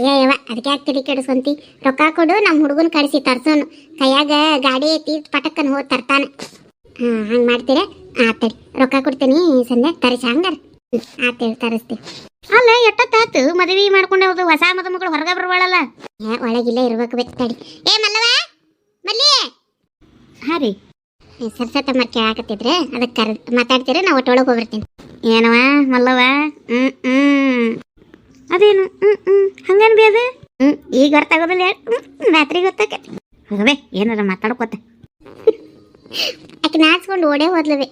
[SPEAKER 1] ಯವ್ವ ಅದಕ್ಕೆ ಯಾಕೆ ತಲೆ ಕೆಡಿಸ್ಕೊಂತಿ ರೊಕ್ಕ ಕೊಡು ನಮ್ಮ ಹುಡುಗನ ಕಳಿಸಿ ತರ್ಸೋನು ಕೈಯಾಗ ಗಾಡಿ ಐತಿ ಪಟಕ್ಕನ್ ಹೋಗಿ ತರ್ತಾನೆ ಹಂಗೆ ಮಾಡ್ತೀರಾ ಆತಡಿ ರೊಕ್ಕ ಕೊಡ್ತೀನಿ ಸಂಧ್ಯಾ ತರಿಸಿ ಹಂಗಾರ ಆತೇಳಿ ತರಿಸ್ತೀವಿ ಅಲ್ಲ ಎಷ್ಟೊತ್ತಾತು ಮದುವೆ ಮಾಡ್ಕೊಂಡು ಹೋದು ಹೊಸ ಮದುಮಗಳು ಹೊರಗೆ ಬರ್ಬಾಳಲ್ಲ ಒಳಗಿಲ್ಲ ಇರ್ಬೇಕು ತಡಿ ಮಲ್ಲವ ಮಲ್ಲಿ ಹಾಂ ರೀ ಸರಸ್ವತಮ್ಮ ಕೇಳಾಕತ್ತಿದ್ರೆ ಅದಕ್ಕೆ ಮಾತಾಡ್ತೀರ ನಾವು ಒಟ್ಟೊಳಗೆ ಹೋಗ್ಬರ್ತೀನಿ ಏನವ ಮಲ್ಲವ ಅದೇನು ಹಂಗೇನು ಬಿ ಅದು ಈಗ ಗೊತ್ತಾಗೋದಿಲ್ಲ ರಾತ್ರಿ ಗೊತ್ತಾಕತಿ ಹೋಗಬೇ ಏನಾರ ಮಾತಾಡ್ಕೋತ ಆಕೆ ನಾಚ್ಕೊಂಡು ಓಡೇ ಹೋದ್ಲವೆ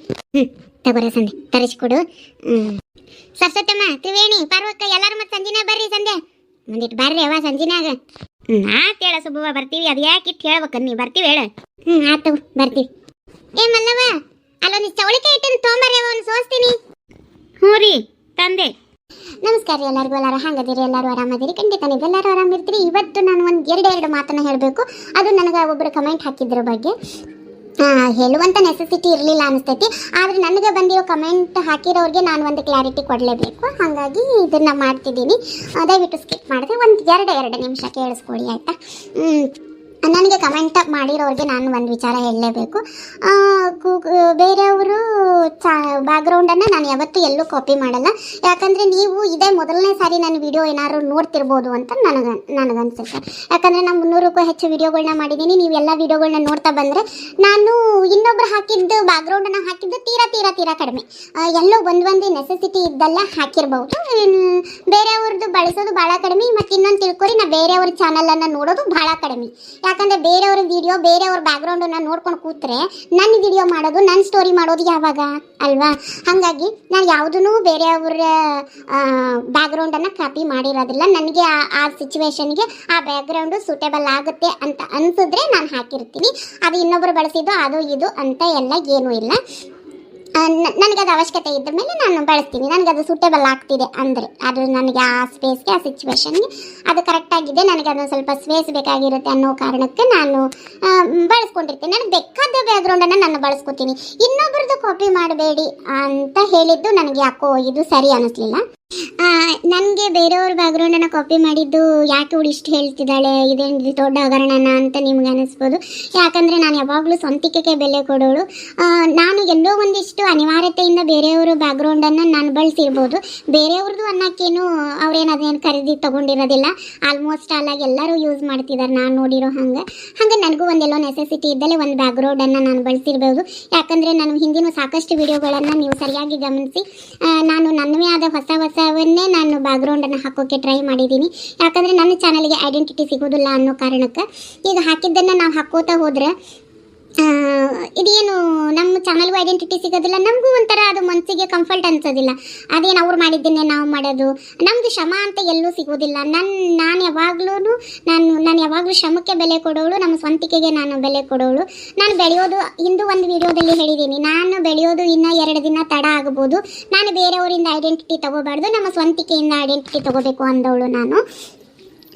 [SPEAKER 1] ತಗೋರ ಸಂಧ್ಯಾ ತರಿಸ್ಕೊಡು ಸರಸ್ವತಮ್ಮ ತ್ರಿವೇಣಿ ಪಾರ್ವಕ್ಕ ಎಲ್ಲಾರು ಮತ್ತೆ ಸಂಜಿನಾಗ ಬರ್ರಿ ಸಂಧ್ಯಾ ಒಂದಿಟ್ಟು ಬರ್ರಿ ಅವ ಸಂಜಿನಾಗ ಆತೇಳ ಸುಬ್ಬವ್ವ ಬರ್ತೀವಿ ಅದು ಯಾಕೆ ಇಟ್ಟು ಹೇಳ್ಬೇಕ ನೀ ಬರ್ತೀವಿ ಹೇಳ ಆತು ಬರ್ತೀವಿ ಮಲ್ಲವ ಅಲ್ಲೊಂದು ಚೌಳಿಕಾಯಿ ಇಟ್ಟು ತೊಗೊಂಬರ್ರಿ ಅವನು ಸೋಸ್ತೀನಿ ಹ್ಞೂ ರೀ ತಂದೆ ನಮಸ್ಕಾರ ರೀ ಎಲ್ಲರಿಗೂ ಎಲ್ಲರೂ ಹಂಗದಿರಿ ಎಲ್ಲರೂ ಆರಾಮದಿರಿ ಖಂಡಿತ ನೀವು ಎಲ್ಲರೂ ಆರಾಮಿರ್ತೀರಿ ಇವತ್ತು ನಾನು ಒಂದು ಎರಡು ಮಾತನ್ನ ಹೇಳಬೇಕು ಅದು ನನಗೆ ಒಬ್ಬರು ಕಮೆಂಟ್ ಹಾಕಿದ್ರ ಬಗ್ಗೆ ಹೇಳುವಂಥ ನೆಸೆಸಿಟಿ ಇರಲಿಲ್ಲ ಅನಿಸ್ತೈತಿ ಆದರೆ ನನಗೆ ಬಂದಿರೋ ಕಮೆಂಟ್ ಹಾಕಿರೋರಿಗೆ ನಾನು ಒಂದು ಕ್ಲಾರಿಟಿ ಕೊಡಲೇಬೇಕು ಹಾಗಾಗಿ ಇದನ್ನು ಮಾಡ್ತಿದ್ದೀನಿ ದಯವಿಟ್ಟು ಸ್ಕಿಪ್ ಮಾಡಿದ್ರೆ ಒಂದು ಎರಡು ನಿಮಿಷ ಕೇಳಿಸ್ಕೊಳ್ಳಿ ಆಯಿತಾ ನನಗೆ ಕಮೆಂಟ್ ಮಾಡಿರೋರಿಗೆ ನಾನು ಒಂದು ವಿಚಾರ ಹೇಳಲೇಬೇಕು ಬೇರೆಯವರು ಬ್ಯಾಕ್ಗ್ರೌಂಡನ್ನು ನಾನು ಯಾವತ್ತೂ ಎಲ್ಲೂ ಕಾಪಿ ಮಾಡಲ್ಲ ಯಾಕಂದರೆ ನೀವು ಇದೇ ಮೊದಲನೇ ಸಾರಿ ನನ್ನ ವಿಡಿಯೋ ಏನಾದ್ರು ನೋಡ್ತಿರ್ಬೋದು ಅಂತ ನನಗನ್ಸುತ್ತೆ ಯಾಕಂದರೆ ನಾನು 300ಕ್ಕೂ ಹೆಚ್ಚು ವಿಡಿಯೋಗಳನ್ನ ಮಾಡಿದ್ದೀನಿ ನೀವು ಎಲ್ಲ ವಿಡಿಯೋಗಳನ್ನ ನೋಡ್ತಾ ಬಂದರೆ ನಾನು ಇನ್ನೊಬ್ರು ಹಾಕಿದ್ದು ಬ್ಯಾಕ್ಗ್ರೌಂಡನ್ನು ಹಾಕಿದ್ದು ತೀರಾ ಕಡಿಮೆ ಎಲ್ಲೋ ಒಂದು ನೆಸೆಸಿಟಿ ಇದ್ದಲ್ಲ ಹಾಕಿರ್ಬೋದು ಬೇರೆಯವ್ರದ್ದು ಬಳಸೋದು ಭಾಳ ಕಡಿಮೆ ಮತ್ತು ಇನ್ನೊಂದು ತಿಳ್ಕೊರಿ ನಾ ಬೇರೆಯವ್ರ ಚಾನಲನ್ನು ನೋಡೋದು ಭಾಳ ಕಡಿಮೆ ಯಾಕಂದರೆ ಬೇರೆಯವ್ರ ವಿಡಿಯೋ ಬೇರೆಯವ್ರ ಬ್ಯಾಕ್ಗ್ರೌಂಡನ್ನು ನೋಡ್ಕೊಂಡು ಕೂತ್ರೆ ನನ್ನ ವಿಡಿಯೋ ಮಾಡೋದು ನನ್ನ ಸ್ಟೋರಿ ಮಾಡೋದು ಯಾವಾಗ ಅಲ್ವಾ ಹಾಗಾಗಿ ನಾನು ಯಾವುದೂ ಬೇರೆಯವ್ರ ಬ್ಯಾಕ್ಗ್ರೌಂಡನ್ನು ಕಾಪಿ ಮಾಡಿರೋದಿಲ್ಲ ನನಗೆ ಆ ಸಿಚುವೇಶನ್ಗೆ ಆ ಬ್ಯಾಕ್ಗ್ರೌಂಡು ಸೂಟೇಬಲ್ ಆಗುತ್ತೆ ಅಂತ ಅನಿಸಿದ್ರೆ ನಾನು ಹಾಕಿರ್ತೀನಿ ಅದು ಇನ್ನೊಬ್ಬರು ಬಳಸಿದ್ದು ಅದು ಇದು ಅಂತ ಎಲ್ಲ ಏನೂ ಇಲ್ಲ ನನಗದು ಅವಶ್ಯಕತೆ ಇದ್ದ ಮೇಲೆ ನಾನು ಬಳಸ್ತೀನಿ ನನಗದು ಸೂಟೇಬಲ್ ಆಗ್ತಿದೆ ಅಂದರೆ ಅದು ನನಗೆ ಆ ಸ್ಪೇಸ್ಗೆ ಆ ಸಿಚುವೇಶನ್ಗೆ ಅದು ಕರೆಕ್ಟಾಗಿದೆ ನನಗೆ ಅದೊಂದು ಸ್ವಲ್ಪ ಸ್ಪೇಸ್ ಬೇಕಾಗಿರುತ್ತೆ ಅನ್ನೋ ಕಾರಣಕ್ಕೆ ನಾನು ಬಳಸ್ಕೊಂಡಿರ್ತೀನಿ ನನಗೆ ಬೇಕಾದ ಬ್ಯಾಕ್ಗ್ರೌಂಡನ್ನು ನಾನು ಬಳಸ್ಕೊತೀನಿ ಇನ್ನೊಬ್ರದ್ದು ಕಾಪಿ ಮಾಡಬೇಡಿ ಅಂತ ಹೇಳಿದ್ದು ನನಗೆ ಯಾಕೋ ಇದು ಸರಿ ಅನ್ನಿಸ್ಲಿಲ್ಲ ನನಗೆ ಬೇರೆಯವ್ರ ಬ್ಯಾಕ್ಗ್ರೌಂಡನ್ನು ಕಾಪಿ ಮಾಡಿದ್ದು ಯಾಕೆ ಅವಳು ಇಷ್ಟು ಹೇಳ್ತಿದ್ದಾಳೆ ಇದೇನು ದೊಡ್ಡ ಹಗರಣನ ಅಂತ ನಿಮ್ಗೆ ಅನ್ನಿಸ್ಬೋದು ಯಾಕಂದರೆ ನಾನು ಯಾವಾಗಲೂ ಸ್ವಂತಿಕೆಗೆ ಬೆಲೆ ಕೊಡೋಳು ನಾನು ಎಲ್ಲೋ ಒಂದಿಷ್ಟು ಅನಿವಾರ್ಯತೆಯಿಂದ ಬೇರೆಯವರು ಬ್ಯಾಕ್ಗ್ರೌಂಡನ್ನು ನಾನು ಬಳಸಿರ್ಬೋದು ಬೇರೆಯವ್ರದ್ದು ಅನ್ನೋಕ್ಕೇನು ಅದೇನು ಖರೀದಿ ತೊಗೊಂಡಿರೋದಿಲ್ಲ ಆಲ್ಮೋಸ್ಟ್ ಆಲಾಗಿ ಎಲ್ಲರೂ ಯೂಸ್ ಮಾಡ್ತಿದ್ದಾರೆ ನಾನು ನೋಡಿರೋ ಹಂಗೆ ನನಗೂ ಒಂದೆಲ್ಲೋ ನೆಸೆಸಿಟಿ ಇದ್ದಲ್ಲೇ ಒಂದು ಬ್ಯಾಕ್ಗ್ರೌಂಡನ್ನು ನಾನು ಬಳಸಿರ್ಬೋದು ಯಾಕಂದರೆ ನಾನು ಹಿಂದಿನ ಸಾಕಷ್ಟು ವಿಡಿಯೋಗಳನ್ನು ನೀವು ಸರಿಯಾಗಿ ಗಮನಿಸಿ ನಾನು ನನ್ನವೇ ಆದ ಹೊಸವನ್ನೇ ನಾನು ಬ್ಯಾಕ್ಗ್ರೌಂಡನ್ನು ಹಾಕೋಕ್ಕೆ ಟ್ರೈ ಮಾಡಿದ್ದೀನಿ ಯಾಕಂದರೆ ನನ್ನ ಚಾನಲ್ಗೆ ಐಡೆಂಟಿಟಿ ಸಿಗೋದಿಲ್ಲ ಅನ್ನೋ ಕಾರಣಕ್ಕೆ ಈಗ ಹಾಕಿದ್ದನ್ನು ನಾವು ಹಾಕೋತಾ ಹೋದರೆ ಇದೇನು ನಮ್ಮ ಚಾನಲ್ಗೂ ಐಡೆಂಟಿಟಿ ಸಿಗೋದಿಲ್ಲ ನಮಗೂ ಒಂಥರ ಅದು ಮನಸ್ಸಿಗೆ ಕಂಫರ್ಟ್ ಅನ್ಸೋದಿಲ್ಲ ಅದೇನು ಅವ್ರು ಮಾಡಿದ್ದನ್ನೇ ನಾವು ಮಾಡೋದು ನಮ್ಮದು ಶ್ರಮ ಅಂತ ಎಲ್ಲೂ ಸಿಗೋದಿಲ್ಲ ನಾನು ಯಾವಾಗಲೂ ಶ್ರಮಕ್ಕೆ ಬೆಲೆ ಕೊಡೋಳು ನಮ್ಮ ಸ್ವಂತಿಕೆಗೆ ನಾನು ಬೆಲೆ ಕೊಡೋಳು ನಾನು ಬೆಳೆಯೋದು ಇಂದು ಒಂದು ವಿಡಿಯೋದಲ್ಲಿ ಹೇಳಿದ್ದೀನಿ ನಾನು ಬೆಳೆಯೋದು ಇನ್ನೂ 2 ದಿನ ತಡ ಆಗ್ಬೋದು ನಾನು ಬೇರೆಯವರಿಂದ ಐಡೆಂಟಿಟಿ ತೊಗೋಬಾರ್ದು ನಮ್ಮ ಸ್ವಂತಿಕೆಯಿಂದ ಐಡೆಂಟಿಟಿ ತೊಗೋಬೇಕು ಅಂದವಳು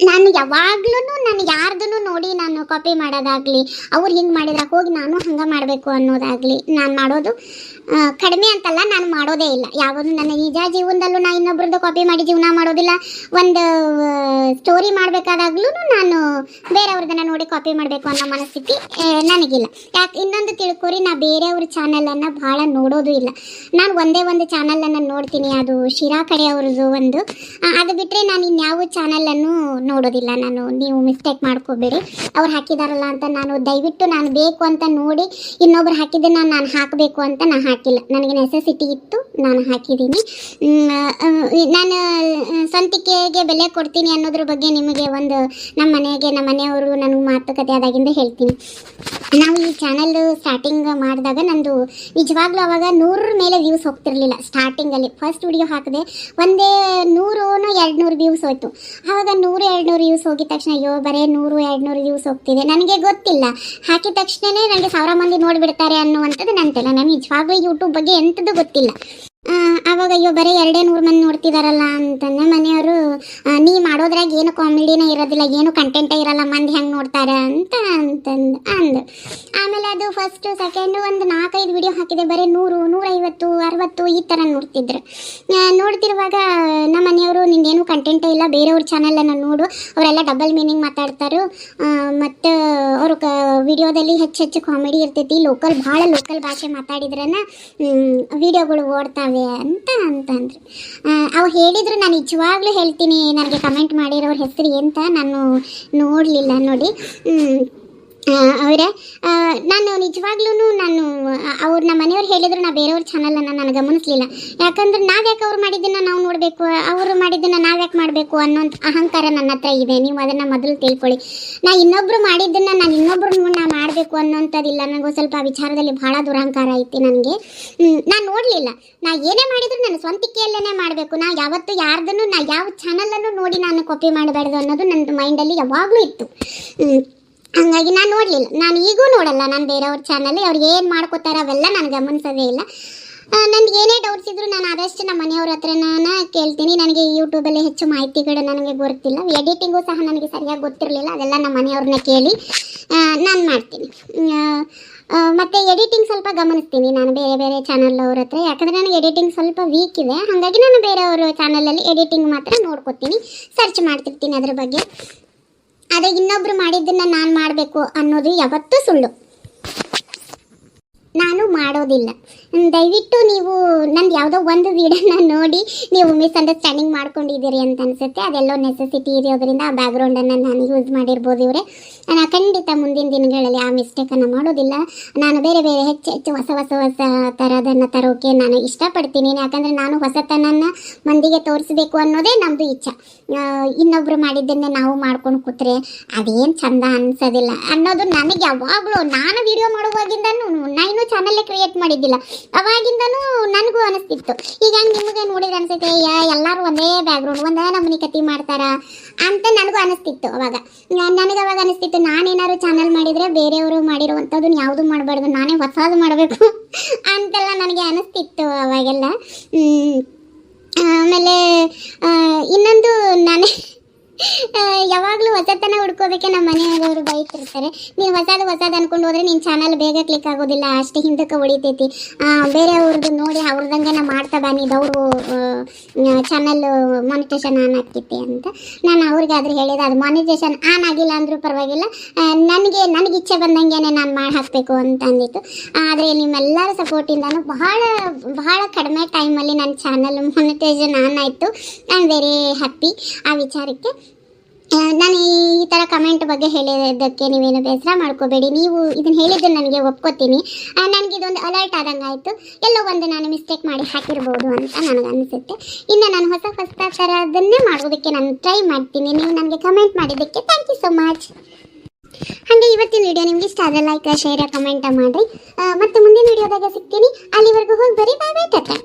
[SPEAKER 1] ನಾನು ಯಾವಾಗ್ಲೂ ನಾನು ಯಾರ್ದೂ ನೋಡಿ ನಾನು ಕಾಪಿ ಮಾಡೋದಾಗಲಿ ಅವ್ರು ಹಿಂಗೆ ಮಾಡಿದ್ರೆ ಹೋಗಿ ನಾನು ಹಂಗೆ ಮಾಡಬೇಕು ಅನ್ನೋದಾಗಲಿ ನಾನು ಮಾಡೋದು ಕಡಿಮೆ ಅಂತಲ್ಲ ನಾನು ಮಾಡೋದೇ ಇಲ್ಲ ಯಾವುದು ನನ್ನ ನಿಜ ಜೀವನದಲ್ಲೂ ನಾನು ಇನ್ನೊಬ್ರದ್ದು ಕಾಪಿ ಮಾಡಿ ಜೀವನ ಮಾಡೋದಿಲ್ಲ ಒಂದು ಸ್ಟೋರಿ ಮಾಡಬೇಕಾದಾಗ್ಲೂ ನಾನು ಬೇರೆಯವ್ರದನ್ನು ನೋಡಿ ಕಾಪಿ ಮಾಡಬೇಕು ಅನ್ನೋ ಮನಸ್ಥಿತಿ ನನಗಿಲ್ಲ ಯಾಕೆ ಇನ್ನೊಂದು ತಿಳ್ಕೊರಿ ನಾ ಬೇರೆಯವ್ರ ಚಾನಲನ್ನು ಭಾಳ ನೋಡೋದು ಇಲ್ಲ ನಾನು ಒಂದೇ ಒಂದು ಚಾನಲನ್ನು ನೋಡ್ತೀನಿ ಅದು ಶಿರಾ ಕಡೆಯವ್ರದ್ದು ಒಂದು ಅದು ಬಿಟ್ಟರೆ ನಾನು ಇನ್ಯಾವ ಚಾನಲನ್ನು ನೋಡೋದಿಲ್ಲ ನೀವು ಮಿಸ್ಟೇಕ್ ಮಾಡ್ಕೋಬೇಡಿ ಅವ್ರು ಹಾಕಿದಾರಲ್ಲ ಅಂತ ನಾನು ದಯವಿಟ್ಟು ನಾನು ಬೇಕು ಅಂತ ನೋಡಿ ಇನ್ನೊಬ್ರು ಹಾಕಿದ್ದನ್ನು ನಾನು ಹಾಕಬೇಕು ಅಂತ ನಾನು ಹಾಕಿಲ್ಲ. ನನಗೆ ನೆಸೆಸಿಟಿ ಇತ್ತು, ನಾನು ಹಾಕಿದ್ದೀನಿ. ನಾನು ಸ್ವಂತಿಕೆಗೆ ಬೆಲೆ ಕೊಡ್ತೀನಿ ಅನ್ನೋದ್ರ ಬಗ್ಗೆ ನಿಮಗೆ ಒಂದು ನಮ್ಮ ಮನೆಯವರು ನನಗೆ ಮಾತುಕತೆ ಆದಾಗಿಂದ ಹೇಳ್ತೀನಿ. ನಾವು ಈ ಚಾನಲ್ ಸ್ಟಾರ್ಟಿಂಗ್ ಮಾಡಿದಾಗ ನಂದು ನಿಜವಾಗ್ಲೂ ಅವಾಗ 100 ಮೇಲೆ ವ್ಯೂಸ್ ಹೋಗ್ತಿರ್ಲಿಲ್ಲ. ಸ್ಟಾರ್ಟಿಂಗಲ್ಲಿ ಫಸ್ಟ್ ವಿಡಿಯೋ ಹಾಕಿದೆ, ಒಂದೇ 100-200 ವ್ಯೂಸ್ ಹೋಯ್ತು. ಆವಾಗ 100-200 ವ್ಯೂಸ್ ಹೋಗಿದ ತಕ್ಷಣ ಅಯ್ಯೋ ಬರೀ 100-200 ವ್ಯೂಸ್ ಹೋಗ್ತಿದೆ. ನನಗೆ ಗೊತ್ತಿಲ್ಲ, ಹಾಕಿದ ತಕ್ಷಣವೇ ನನಗೆ 1000 ಮಂದಿ ನೋಡಿಬಿಡ್ತಾರೆ ಅನ್ನುವಂಥದ್ದು ನಂತೆಲ್ಲ. ನನಗೆ ನಿಜವಾಗ್ಲೂ ಯೂಟ್ಯೂಬ್ ಬಗ್ಗೆ ಎಂಥದ್ದು ಗೊತ್ತಿಲ್ಲ. ಆವಾಗ ಅಯ್ಯೋ ಬರೀ 200 ಮಂದಿ ನೋಡ್ತಿದಾರಲ್ಲ ಅಂತಂದ್ರೆ ಮನೆಯವರು ನೀ ಮಾಡೋದ್ರಾಗ ಏನು ಕಾಮಿಡಿನೇ ಇರೋದಿಲ್ಲ, ಏನು ಕಂಟೆಂಟೇ ಇರಲ್ಲ, ಮಂದಿ ಹೆಂಗೆ ನೋಡ್ತಾರೆ ಅಂದು. ಆಮೇಲೆ ಅದು ಫಸ್ಟ್ ಸೆಕೆಂಡು ಒಂದು 4-5 ವಿಡಿಯೋ ಹಾಕಿದೆ, ಬರೀ 100, 150, 60 ಈ ಥರ ನೋಡ್ತಿದ್ರು. ನೋಡ್ತಿರುವಾಗ ನಮ್ಮ ಮನೆಯವರು ನಿಂದೇನು ಕಂಟೆಂಟೇ ಇಲ್ಲ, ಬೇರೆಯವ್ರ ಚಾನಲನ್ನು ನೋಡು, ಅವರೆಲ್ಲ ಡಬಲ್ ಮೀನಿಂಗ್ ಮಾತಾಡ್ತಾರೆ, ಮತ್ತು ಅವರು ವಿಡಿಯೋದಲ್ಲಿ ಹೆಚ್ಚು ಕಾಮಿಡಿ ಇರ್ತೈತಿ, ಭಾಳ ಲೋಕಲ್ ಭಾಷೆ ಮಾತಾಡಿದ್ರನ ವಿಡಿಯೋಗಳು ಓಡ್ತಾವೆ ಅಂತಂದ್ರು. ಅವ್ರು ಹೇಳಿದ್ರು. ನಾನು ನಿಜವಾಗ್ಲೂ ಹೇಳ್ತೀನಿ, ನನಗೆ ಕಮೆಂಟ್ ಮಾಡಿರೋರ ಹೆಸರು ಅಂತ ನಾನು ನೋಡಲಿಲ್ಲ ನೋಡಿ. ಅವರೇ ನಾನು ನಿಜವಾಗ್ಲೂ ಅವ್ರು ನಮ್ಮ ಮನೆಯವ್ರು ಹೇಳಿದ್ರು, ನಾ ಬೇರೆಯವ್ರ ಚಾನಲನ್ನು ನಾನು ಗಮನಿಸಲಿಲ್ಲ. ಯಾಕಂದ್ರೆ ನಾವ್ಯಾಕೆ ಅವ್ರು ಮಾಡಿದ್ದನ್ನು ನಾವು ನೋಡಬೇಕು, ಅವರು ಮಾಡಿದ್ದನ್ನು ನಾವ್ಯಾಕೆ ಮಾಡಬೇಕು ಅನ್ನೋಂಥ ಅಹಂಕಾರ ನನ್ನ ಹತ್ರ ಇದೆ. ನೀವು ಅದನ್ನು ಮೊದಲು ತಿಳ್ಕೊಳ್ಳಿ. ನಾ ಇನ್ನೊಬ್ರು ಮಾಡಿದ್ದನ್ನು ನಾನು ಇನ್ನೊಬ್ರು ನಾ ಮಾಡಬೇಕು ಅನ್ನೋಂಥದ್ದಿಲ್ಲ. ನನಗೆ ಸ್ವಲ್ಪ ವಿಚಾರದಲ್ಲಿ ಭಾಳ ದುರಹಂಕಾರ ಐತಿ ನನಗೆ. ನಾನು ನೋಡಲಿಲ್ಲ, ನಾ ಏನೇ ಮಾಡಿದ್ರು ನನ್ನ ಸ್ವಂತಿಕೆಯಲ್ಲೇ ಮಾಡಬೇಕು. ನಾ ಯಾವತ್ತೂ ಯಾರ್ದನ್ನು ನಾ ಯಾವ ಚಾನಲನ್ನು ನೋಡಿ ನಾನು ಕಾಪಿ ಮಾಡಬಾರ್ದು ಅನ್ನೋದು ನನ್ನ ಮೈಂಡಲ್ಲಿ ಯಾವಾಗಲೂ ಇತ್ತು. ಹಂಗಾಗಿ ನಾನು ನೋಡಲಿಲ್ಲ, ನಾನು ಈಗೂ ನೋಡಲ್ಲ. ನಾನು ಬೇರೆಯವ್ರ ಚಾನಲ್ ಅವ್ರು ಏನು ಮಾಡ್ಕೋತಾರೆ ಅವೆಲ್ಲ ನಾನು ಗಮನಿಸೋದೇ ಇಲ್ಲ. ನನಗೆ ಏನೇ ಡೌಟ್ಸ್ ಇದ್ದರೂ ನಾನು ಆದಷ್ಟು ನಮ್ಮ ಮನೆಯವ್ರ ಹತ್ರನ ಕೇಳ್ತೀನಿ. ನನಗೆ ಯೂಟ್ಯೂಬಲ್ಲಿ ಹೆಚ್ಚು ಮಾಹಿತಿಗಳು ನನಗೆ ಗೊತ್ತಿಲ್ಲ, ಎಡಿಟಿಂಗು ಸಹ ನನಗೆ ಸರಿಯಾಗಿ ಗೊತ್ತಿರಲಿಲ್ಲ. ಅದೆಲ್ಲ ನಮ್ಮ ಮನೆಯವ್ರನ್ನ ಕೇಳಿ ನಾನು ಮಾಡ್ತೀನಿ. ಮತ್ತು ಎಡಿಟಿಂಗ್ ಸ್ವಲ್ಪ ಗಮನಿಸ್ತೀನಿ ನಾನು ಬೇರೆ ಚಾನಲ್ ಅವ್ರ ಹತ್ರ. ಯಾಕಂದರೆ ನನಗೆ ಎಡಿಟಿಂಗ್ ಸ್ವಲ್ಪ ವೀಕ್ ಇದೆ, ಹಾಗಾಗಿ ನಾನು ಬೇರೆಯವ್ರ ಚಾನಲಲ್ಲಿ ಎಡಿಟಿಂಗ್ ಮಾತ್ರ ನೋಡ್ಕೊತೀನಿ, ಸರ್ಚ್ ಮಾಡ್ತಿರ್ತೀನಿ ಅದ್ರ ಬಗ್ಗೆ. ಆದರೆ ಇನ್ನೊಬ್ರು ಮಾಡಿದ್ದನ್ನು ನಾನು ಮಾಡಬೇಕು ಅನ್ನೋದು ಯಾವತ್ತೂ ಸುಳ್ಳು, ನಾನು ಮಾಡೋದಿಲ್ಲ. ದಯವಿಟ್ಟು ನೀವು ನಂದು ಯಾವುದೋ ಒಂದು ವಿಡಿಯೋನ ನೋಡಿ ನೀವು ಮಿಸ್ಅಂಡರ್ಸ್ಟ್ಯಾಂಡಿಂಗ್ ಮಾಡ್ಕೊಂಡಿದ್ದೀರಿ ಅಂತ ಅನಿಸುತ್ತೆ. ಅದೆಲ್ಲೋ ನೆಸೆಸಿಟಿ ಇರೋದ್ರಿಂದ ಆ ಬ್ಯಾಕ್ಗ್ರೌಂಡನ್ನು ನಾನು ಯೂಸ್ ಮಾಡಿರ್ಬೋದು. ಇವರೇ ನಾನು ಖಂಡಿತ ಮುಂದಿನ ದಿನಗಳಲ್ಲಿ ಆ ಮಿಸ್ಟೇಕನ್ನು ಮಾಡೋದಿಲ್ಲ. ನಾನು ಬೇರೆ ಹೆಚ್ಚು ಹೊಸ ಥರದನ್ನು ತರೋಕೆ ನಾನು ಇಷ್ಟಪಡ್ತೀನಿ. ಯಾಕಂದರೆ ನಾನು ಹೊಸತನನ್ನು ಮಂದಿಗೆ ತೋರಿಸ್ಬೇಕು ಅನ್ನೋದೇ ನಮ್ಮದು ಇಚ್ಛೆ. ಇನ್ನೊಬ್ರು ಮಾಡಿದ್ದನ್ನೇ ನಾವು ಮಾಡ್ಕೊಂಡು ಕೂತ್ರೆ ಅದೇನು ಚಂದ ಅನ್ಸೋದಿಲ್ಲ ಅನ್ನೋದು ನನಗೆ ಯಾವಾಗಲೂ, ನಾನು ವಿಡಿಯೋ ಮಾಡುವಾಗಿಂದನೂ ನಾನು ಇನ್ನೂ ಚಾನಲ್ಲೇ ಕ್ರಿಯೇಟ್ ಮಾಡಿದ್ದಿಲ್ಲ, ಅವಾಗಿಂದನೂ ನನಗೂ ಅನಿಸ್ತಿತ್ತು. ಈಗ ನಿಮಗೆ ನೋಡಿದ್ರೆ ಅನಿಸುತ್ತೆ ಎಲ್ಲರೂ ಒಂದೇ ಬ್ಯಾಕ್ಗ್ರೌಂಡ್ ಒಂದೇ ನಮೂನಿ ಕತಿ ಮಾಡ್ತಾರ ಅಂತ ನನಗೂ ಅನಿಸ್ತಿತ್ತು. ನನಗೆ ಅವಾಗ ಅನಿಸ್ತಿತ್ತು, ನಾನೇನಾದ್ರು ಚಾನಲ್ ಮಾಡಿದರೆ ಬೇರೆಯವರು ಮಾಡಿರುವಂಥದ್ದನ್ನು ಯಾವುದು ಮಾಡಬಾರ್ದು, ನಾನೇ ಹೊಸದು ಮಾಡಬೇಕು ಅಂತೆಲ್ಲ ನನಗೆ ಅನಿಸ್ತಿತ್ತು ಅವಾಗೆಲ್ಲ. ಆಮೇಲೆ ಇನ್ನೊಂದು ನಾನು ಯಾವಾಗಲೂ ಹೊಸತನ ಹುಡ್ಕೋಬೇಕೆ ನಮ್ಮ ಮನೆಯವರು ಬೈತಿರ್ತಾರೆ. ನೀನು ಹೊಸದು ಅಂದ್ಕೊಂಡು ಹೋದ್ರೆ ನಿನ್ನ ಚಾನಲ್ ಬೇಗ ಕ್ಲಿಕ್ ಆಗೋದಿಲ್ಲ, ಅಷ್ಟೇ ಹಿಂದಕ್ಕೆ ಹೊಡಿತೈತಿ, ಬೇರೆಯವ್ರದ್ದು ನೋಡಿ ಅವ್ರದಂಗೆ ಮಾಡ್ತಾ ನೀದವರು ಚಾನಲ್ ಮಾನಿಟೇಷನ್ ಆನ್ ಆಗ್ತೈತಿ ಅಂತ ನಾನು ಅವ್ರಿಗಾದ್ರೆ ಹೇಳಿದೆ. ಅದು ಮಾನಿಟೇಷನ್ ಆನ್ ಆಗಿಲ್ಲ ಅಂದರೂ ಪರವಾಗಿಲ್ಲ, ನನಗೆ ಇಚ್ಛೆ ಬಂದಂಗೆ ನಾನು ಮಾಡಿ ಹಾಕಬೇಕು ಅಂತ ಅಂದಿತ್ತು. ಆದರೆ ನಿಮ್ಮೆಲ್ಲರ ಸಪೋರ್ಟಿಂದನೂ ಬಹಳ ಕಡಿಮೆ ಟೈಮಲ್ಲಿ ನನ್ನ ಚಾನಲ್ ಮಾನಿಟೇಷನ್ ಆನ್ ಆಯಿತು. ಐ ಆಮ್ ವೆರಿ ಹ್ಯಾಪಿ ಆ ವಿಚಾರಕ್ಕೆ. ನಾನು ಈ ಥರ ಕಮೆಂಟ್ ಬಗ್ಗೆ ಹೇಳಿದ್ದಕ್ಕೆ ನೀವೇನು ಬೇಸರ ಮಾಡ್ಕೋಬೇಡಿ. ನೀವು ಇದನ್ನು ಹೇಳಿದ್ದು ನನಗೆ ಒಪ್ಕೋತೀನಿ. ನನಗೆ ಇದೊಂದು ಅಲರ್ಟ್ ಆದಂಗೆ ಆಯಿತು, ಎಲ್ಲೋ ಒಂದು ನಾನು ಮಿಸ್ಟೇಕ್ ಮಾಡಿ ಹಾಕಿರ್ಬೋದು ಅಂತ ನನಗೆ ಅನಿಸುತ್ತೆ. ಇನ್ನು ನಾನು ಹೊಸ ಥರದನ್ನೇ ಮಾಡೋದಕ್ಕೆ ನಾನು ಟ್ರೈ ಮಾಡ್ತೀನಿ. ನೀವು ನನಗೆ ಕಮೆಂಟ್ ಮಾಡಿದ್ದಕ್ಕೆ ಥ್ಯಾಂಕ್ ಯು ಸೊ ಮಚ್. ಹಾಗೆ ಇವತ್ತಿನ ವಿಡಿಯೋ ನಿಮ್ಗೆ ಇಷ್ಟ ಆದರೆ ಲೈಕ್, ಶೇರ್, ಕಮೆಂಟ್ ಮಾಡಿರಿ. ಮತ್ತು ಮುಂದಿನ ವಿಡಿಯೋದಾಗ ಸಿಗ್ತೀನಿ. ಅಲ್ಲಿವರೆಗೂ ಹೋಗಿ ಬರೀ ಬಾಯ್ ಬಾಯ್ ಟಾಟಾ.